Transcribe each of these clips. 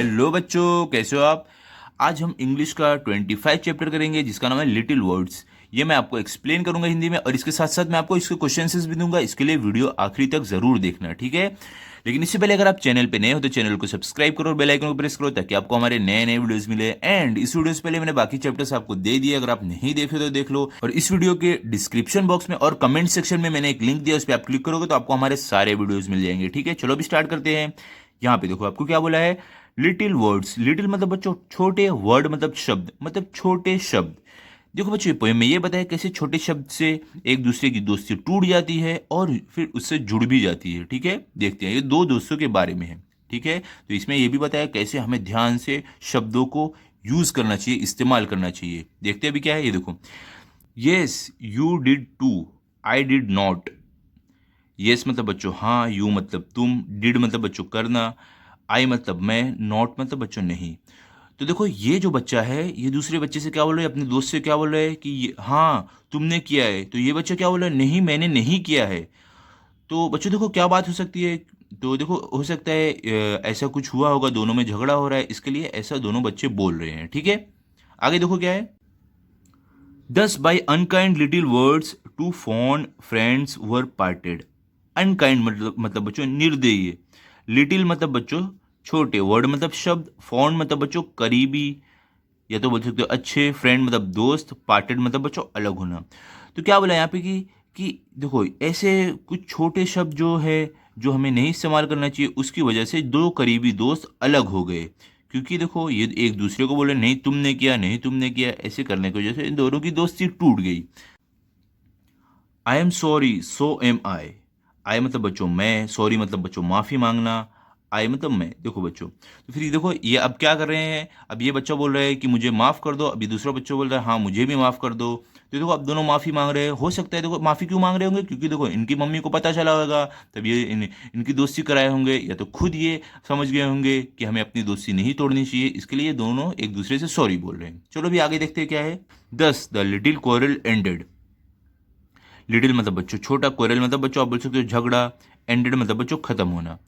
Hello बच्चों, कैसे हो आप। आज हम इंग्लिश का 25 चैप्टर करेंगे जिसका नाम है लिटिल वर्ड्स। ये मैं आपको एक्सप्लेन करूंगा हिंदी में और इसके साथ साथ मैं आपको इसके क्वेश्चंस भी दूंगा। इसके लिए वीडियो आखिरी तक जरूर देखना, ठीक है। लेकिन इससे पहले अगर आप चैनल पे नए हो तो चैनल को सब्सक्राइब करो और बेल आइकन को प्रेस करो ताकि आपको हमारे नए नए वीडियोस मिले। एंड इस वीडियो से पहले मैंने बाकी चैप्टर्स आपको दे दिए, अगर आप नहीं देखे तो देख लो। और इस वीडियो के डिस्क्रिप्शन बॉक्स में और कमेंट सेक्शन में मैंने एक लिंक दिया, उस पर आप क्लिक करोगे तो आपको हमारे सारे वीडियोज मिल जाएंगे, ठीक है। चलो अभी स्टार्ट करते हैं। यहाँ पे देखो आपको क्या बोला है, लिटिल वर्ड्स। लिटिल मतलब बच्चों छोटे, वर्ड मतलब शब्द, मतलब छोटे शब्द। देखो बच्चों, पोएम में ये बताया कैसे छोटे शब्द से एक दूसरे की दोस्ती टूट जाती है और फिर उससे जुड़ भी जाती है, ठीक है। देखते हैं, ये दो दोस्तों के बारे में है, ठीक है। तो इसमें ये भी बताया कैसे हमें ध्यान से शब्दों को यूज करना चाहिए, इस्तेमाल करना चाहिए। देखते हैं अभी क्या है, ये देखो। Yes you did too, I did not. Yes मतलब बच्चों हाँ, यू मतलब तुम, डिड मतलब बच्चों करना, आई मतलब मैं, नॉट मतलब बच्चों नहीं। तो देखो ये जो बच्चा है ये दूसरे बच्चे से क्या बोल रहा है, अपने दोस्त से क्या बोल रहा है कि हाँ तुमने किया है। तो ये बच्चा क्या बोल रहा है, नहीं मैंने नहीं किया है। तो बच्चों देखो क्या बात हो सकती है। तो देखो हो सकता है ऐसा कुछ हुआ होगा, दोनों में झगड़ा हो रहा है, इसके लिए ऐसा दोनों बच्चे बोल रहे हैं, ठीक है। आगे देखो क्या है। Thus, by unkind little words, two fond friends were parted. Unkind मतलब बच्चों निर्दयी। लिटिल मतलब बच्चों छोटे, वर्ड मतलब शब्द, फॉन्ड मतलब बच्चों करीबी या तो बोल सकते हो अच्छे, फ्रेंड मतलब दोस्त, पार्टेड मतलब बच्चों अलग होना। तो क्या बोला यहाँ पे कि देखो ऐसे कुछ छोटे शब्द जो है जो हमें नहीं इस्तेमाल करना चाहिए, उसकी वजह से दो करीबी दोस्त अलग हो गए। क्योंकि देखो ये एक दूसरे को बोले नहीं तुमने किया, नहीं तुमने किया, ऐसे करने की वजह से इन दोनों की दोस्ती टूट गई। I am sorry so am I. I मतलब बच्चों मैं, सॉरी मतलब बच्चों माफ़ी मांगना, आई मतलब मैं। देखो बच्चों, तो फिर देखो ये अब क्या कर रहे हैं, अब ये बच्चा बोल रहा है कि मुझे माफ़ कर दो, अभी दूसरा बच्चा बोल रहा है हाँ मुझे भी माफ़ कर दो। तो देखो अब दोनों माफ़ी मांग रहे हैं। हो सकता है देखो माफ़ी क्यों मांग रहे होंगे, क्योंकि देखो इनकी मम्मी को पता चला होगा, तब ये इनकी दोस्ती कराए होंगे, या तो खुद ये समझ गए होंगे कि हमें अपनी दोस्ती नहीं तोड़नी चाहिए, इसके लिए ये दोनों एक दूसरे से सॉरी बोल रहे हैं। चलो अभी आगे देखते हैं क्या है। दस the little quarrel ended. Little मतलब बच्चों छोटा, कोरल मतलब बच्चों आप बोल सकते हो झगड़ा, एंडेड मतलब बच्चों खत्म होना।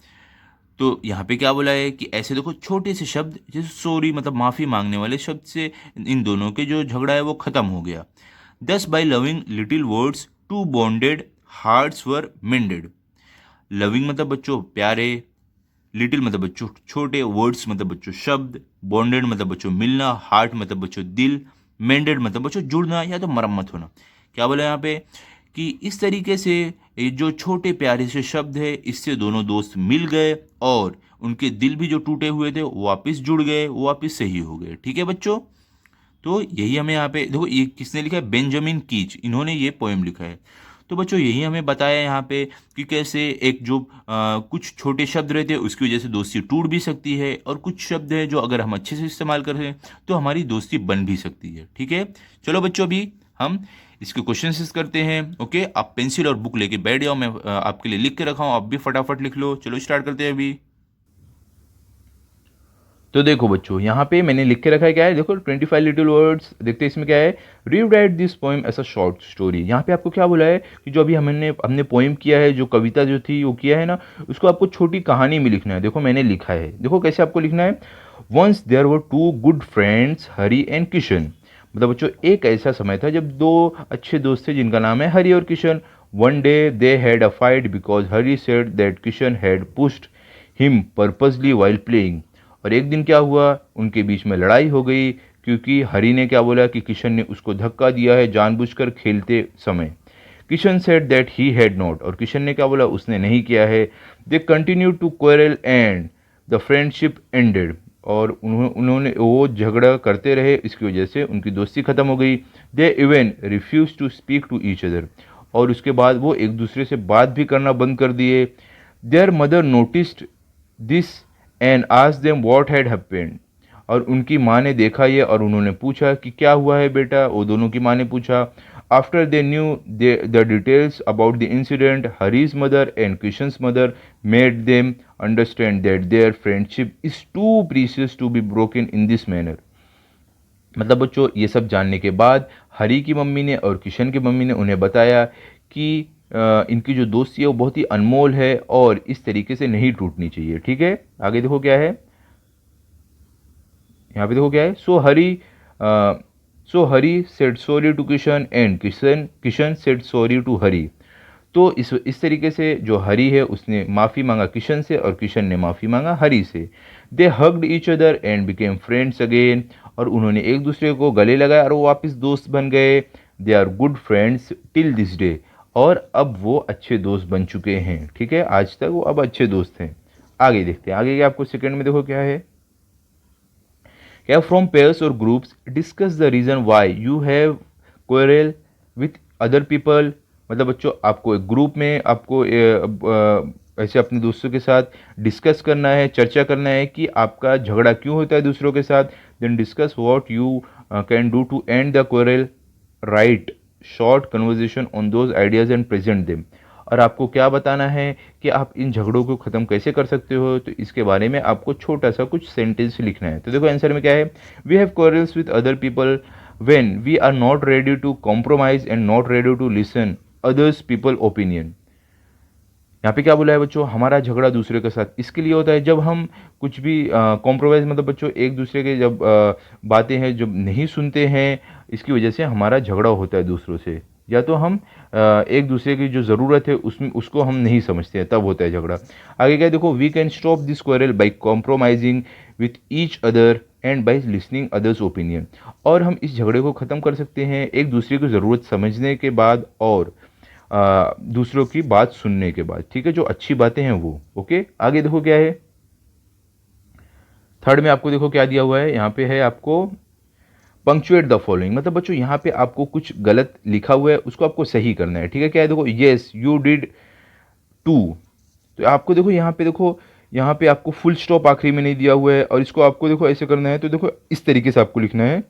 तो यहाँ पे क्या बोला है कि ऐसे देखो छोटे से शब्द जैसे सॉरी मतलब माफ़ी मांगने वाले शब्द से इन दोनों के जो झगड़ा है वो खत्म हो गया। Thus by loving little words two bonded hearts were mended. Loving मतलब बच्चों प्यारे, लिटिल मतलब बच्चों छोटे, वर्ड्स मतलब बच्चों शब्द, बॉन्डेड मतलब बच्चों मिलना, हार्ट मतलब बच्चों दिल, मेंडेड मतलब बच्चों जुड़ना या तो मरम्मत होना। क्या बोला यहाँ पे कि इस तरीके से ये जो छोटे प्यारे से शब्द है इससे दोनों दोस्त मिल गए और उनके दिल भी जो टूटे हुए थे वो वापस जुड़ गए, वो वापस सही हो गए, ठीक है बच्चों। तो यही हमें यहाँ पे देखो, ये किसने लिखा है, बेंजामिन कीच, इन्होंने ये पोएम लिखा है। तो बच्चों यही हमें बताया यहाँ पे कि कैसे एक जो कुछ छोटे शब्द रहते हैं उसकी वजह से दोस्ती टूट भी सकती है, और कुछ शब्द है जो अगर हम अच्छे से इस्तेमाल करें तो हमारी दोस्ती बन भी सकती है, ठीक है। चलो बच्चों अभी हम इसके क्वेश्चन करते हैं। ओके, आप पेंसिल और बुक लेके बैठ जाओ, मैं आपके लिए लिख के रखा हूँ, आप भी फटाफट लिख लो। चलो स्टार्ट करते हैं अभी। तो देखो बच्चों, यहाँ पे मैंने लिख के रखा है क्या है, देखो 25 लिटिल वर्ड्स। देखते हैं इसमें क्या है। Rewrite this poem as a short story. यहाँ पे आपको क्या बोला है कि जो अभी हमने पोएम किया है, जो कविता जो थी वो किया है ना, उसको आपको छोटी कहानी में लिखना है। देखो मैंने लिखा है, देखो कैसे आपको लिखना है। Once there were two good friends Hari and Kishan. मतलब बच्चों एक ऐसा समय था जब दो अच्छे दोस्त थे जिनका नाम है हरी और Kishan. One day they had a fight because Hari said that Kishan had pushed him purposely while playing. और एक दिन क्या हुआ, उनके बीच में लड़ाई हो गई क्योंकि हरी ने क्या बोला कि किशन ने उसको धक्का दिया है जानबूझकर खेलते समय। Kishan said that he had not, और किशन ने क्या बोला उसने नहीं किया है। They continue to quarrel and the friendship ended. और उन्होंने वो झगड़ा करते रहे, इसकी वजह से उनकी दोस्ती खत्म हो गई। They even refuse to speak to each other, और उसके बाद वो एक दूसरे से बात भी करना बंद कर दिए। There mother noticed this and asked them what had happened. और उनकी माँ ने देखा ये और उन्होंने पूछा कि क्या हुआ है बेटा, वो दोनों की माँ ने पूछा। After they knew the details about the incident, Hari's mother and Kishan's mother made them understand that their friendship is too precious to be broken in this manner. मतलब बच्चों ये सब जानने के बाद हरी की मम्मी ने और किशन की मम्मी ने उन्हें बताया कि इनकी जो दोस्ती है वो बहुत ही अनमोल है और इस तरीके से नहीं टूटनी चाहिए, ठीक है। आगे देखो क्या है। यहाँ पे देखो क्या है, so Hari said sorry to Kishan and Kishan said sorry to Hari. तो इस तरीके से जो हरी है उसने माफ़ी मांगा किशन से और किशन ने माफ़ी मांगा हरी से। They hugged each other and became friends again, और उन्होंने एक दूसरे को गले लगाया और वो वापस दोस्त बन गए। They are good friends till this day, और अब वो अच्छे दोस्त बन चुके हैं। ठीक है, आज तक वो अब अच्छे दोस्त हैं। आगे देखते हैं, आगे आपको सेकंड में देखो क्या है, क्या फ्रॉम पेयर्स और groups discuss the reason why you have quarrel with other people. मतलब बच्चों, आपको एक ग्रुप में आपको ऐसे अपने दोस्तों के साथ डिस्कस करना है, चर्चा करना है कि आपका झगड़ा क्यों होता है दूसरों के साथ। Then discuss what you can do to end the quarrel, write short conversation on those ideas and present them. और आपको क्या बताना है कि आप इन झगड़ों को ख़त्म कैसे कर सकते हो, तो इसके बारे में आपको छोटा सा कुछ सेंटेंस लिखना है। तो देखो आंसर में क्या है, we have quarrels with other people when we are not ready to compromise and not ready to listen others people opinion. यहाँ पे क्या बोला है बच्चों, हमारा झगड़ा दूसरे के साथ इसके लिए होता है जब हम कुछ भी कॉम्प्रोमाइज़, मतलब बच्चों एक दूसरे के जब बातें हैं जब नहीं सुनते हैं, इसकी वजह से हमारा झगड़ा होता है दूसरों से। या तो हम एक दूसरे की जो ज़रूरत है उसमें उसको हम नहीं समझते हैं, तब होता है झगड़ा। आगे क्या है देखो, we can stop this quarrel by compromising with each other and by listening others opinion. और हम इस झगड़े को ख़त्म कर सकते हैं एक दूसरे की ज़रूरत समझने के बाद और दूसरों की बात सुनने के बाद। ठीक है, जो अच्छी बातें हैं वो। ओके, आगे देखो क्या है, थर्ड में आपको देखो क्या दिया हुआ है, यहाँ पे है आपको पंक्चुएट द फॉलोइंग। मतलब बच्चों यहाँ पे आपको कुछ गलत लिखा हुआ है उसको आपको सही करना है। ठीक है, क्या है देखो, येस यू डिड टू, तो आपको देखो यहाँ पे देखो, यहाँ पे आपको फुल स्टॉप आखिरी में नहीं दिया हुआ है और इसको आपको देखो ऐसे करना है। तो देखो इस तरीके से आपको लिखना है,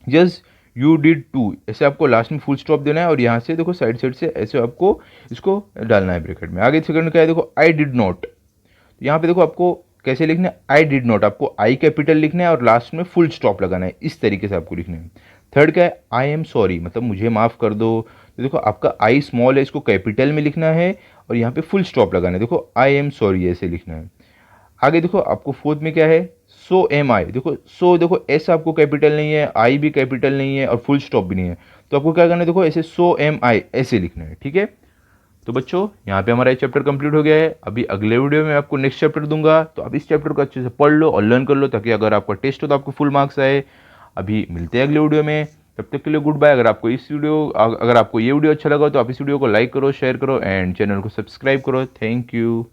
यस यू डिड टू, ऐसे आपको लास्ट में फुल स्टॉप देना है और यहाँ से देखो साइड साइड से ऐसे आपको इसको डालना है ब्रैकेट में। आगे सेकंड क्या है देखो, आई डिड नॉट, तो यहाँ पे देखो आपको कैसे लिखना है, आई डिड नॉट, आपको आई कैपिटल लिखना है और लास्ट में फुल स्टॉप लगाना है, इस तरीके से आपको लिखना है। थर्ड क्या है, आई एम सॉरी, मतलब मुझे माफ़ कर दो, तो देखो आपका आई स्मॉल है, इसको कैपिटल में लिखना है और यहाँ पे फुल स्टॉप लगाना है, देखो आई एम सॉरी ऐसे लिखना है। आगे देखो आपको फोर्थ में क्या है, सो एम आई, देखो सो देखो एस आपको कैपिटल नहीं है, आई भी कैपिटल नहीं है और फुल स्टॉप भी नहीं है, तो आपको क्या करना है देखो ऐसे सो एम आई ऐसे लिखना है। ठीक है, तो बच्चों यहाँ पे हमारा ये चैप्टर कंप्लीट हो गया है। अभी अगले वीडियो में आपको नेक्स्ट चैप्टर दूंगा, तो आप इस चैप्टर को अच्छे से पढ़ लो और लर्न कर लो ताकि अगर आपका टेस्ट हो तो आपको फुल मार्क्स आए। अभी मिलते हैं अगले वीडियो में, तब तक के लिए गुड बाय। अगर आपको ये वीडियो अच्छा लगा तो आप इस वीडियो को लाइक करो, शेयर करो एंड चैनल को सब्सक्राइब करो। Thank you.